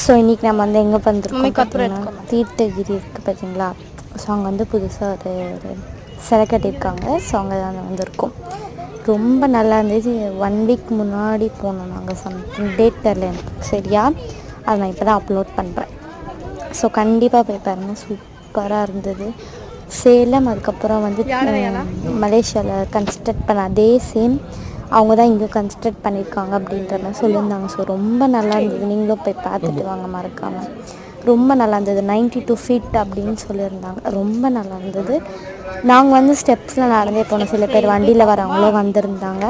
So இன்றைக்கி நம்ம வந்து எங்கே வந்துருக்கோம் பார்த்தீங்கன்னா தீர்த்தகிரி இருக்குது பார்த்தீங்களா. ஸோ அங்கே வந்து புதுசாக ஒரு சிலை கட்டியிருக்காங்க. ஸோ அங்கே தான் வந்திருக்கோம். ரொம்ப நல்லா இருந்துச்சு. 1 வீக் முன்னாடி போனோம் நாங்கள். சம்திங் டேட் தெரில எனக்கு சரியா. அதை நான் இப்போ தான் அப்லோட் பண்ணுறேன். ஸோ கண்டிப்பாக போய் பாருங்கள், சூப்பராக இருந்தது. சேலம் அதுக்கப்புறம் வந்து மலேசியாவில் கன்ஸ்ட்ரக்ட் பண்ண அதே சேம் அவங்க தான் இங்கே கன்ஸ்ட்ரக்ட் பண்ணியிருக்காங்க அப்படின்ற மாதிரி சொல்லியிருந்தாங்க. ஸோ ரொம்ப நல்லா இருந்தது. நீங்களும் போய் பார்த்துட்டு வாங்க மறக்காமல். ரொம்ப நல்லா இருந்தது. 92 feet அப்படின்னு சொல்லியிருந்தாங்க. ரொம்ப நல்லா இருந்தது. நாங்கள் வந்து ஸ்டெப்ஸில் நடந்தே போனோம். சில பேர் வண்டியில் வரவங்களும் வந்திருந்தாங்க.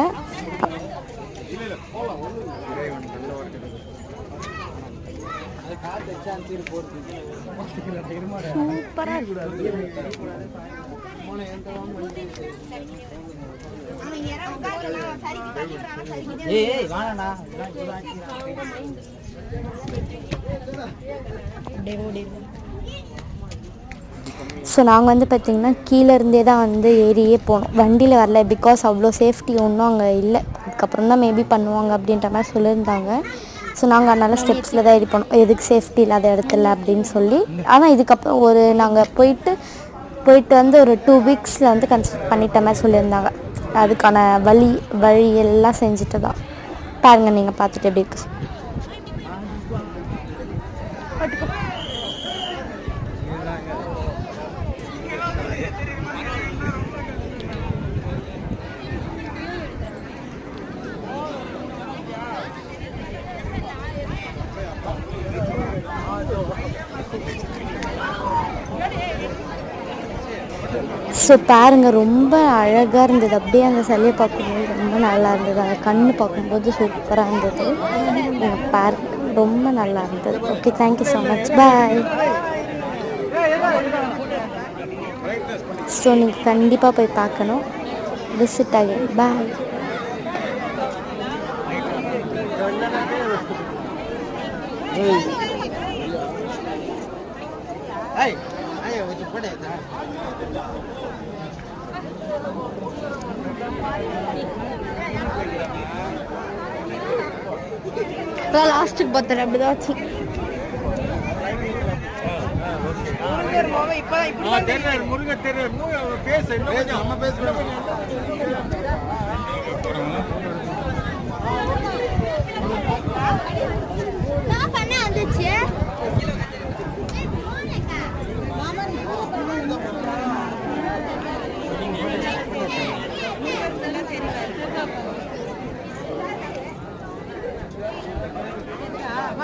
ஸோ நாங்கள் வந்து பார்த்திங்கன்னா கீழே இருந்தே தான் வந்து ஏரியே போனோம். வண்டியில் வரல. பிகாஸ் அவ்வளோ சேஃப்டி ஒன்றும் அங்கே இல்லை. அதுக்கப்புறம் தான் மேபி பண்ணுவாங்க அப்படின்ற மாதிரி சொல்லியிருந்தாங்க. ஸோ நாங்கள் அதனால் ஸ்டெப்ஸில் தான் ஏறி போனோம். எதுக்கு சேஃப்டி இல்லாத இடத்துல அப்படின்னு சொல்லி. ஆனால் இதுக்கப்புறம் நாங்கள் போயிட்டு வந்து ஒரு 2 வீக்ஸில் வந்து கன்ஸ்ட்ரக்ட் பண்ணிட்ட மாதிரி சொல்லியிருந்தாங்க. அதுக்கான வழி எல்லாம் செஞ்சுட்டு தான் பாருங்கள். நீங்கள் பார்த்துட்டு எப்படி இருக்கு. ஸோ பாருங்கள், ரொம்ப அழகாக இருந்தது. அப்படியே அந்த சிலையை பார்க்கும்போது ரொம்ப நல்லா இருந்தது. அந்த கண்ணு பார்க்கும்போது சூப்பராக இருந்தது. ரொம்ப நல்லா இருந்தது. Okay, thank you so much. Bye. So நீங்கள் கண்டிப்பாக போய் பார்க்கணும். Visit again. பாய். லாஸ்ட்டுக்கு பார்த்தேன் அப்படிதான் ஆச்சு. முருகன்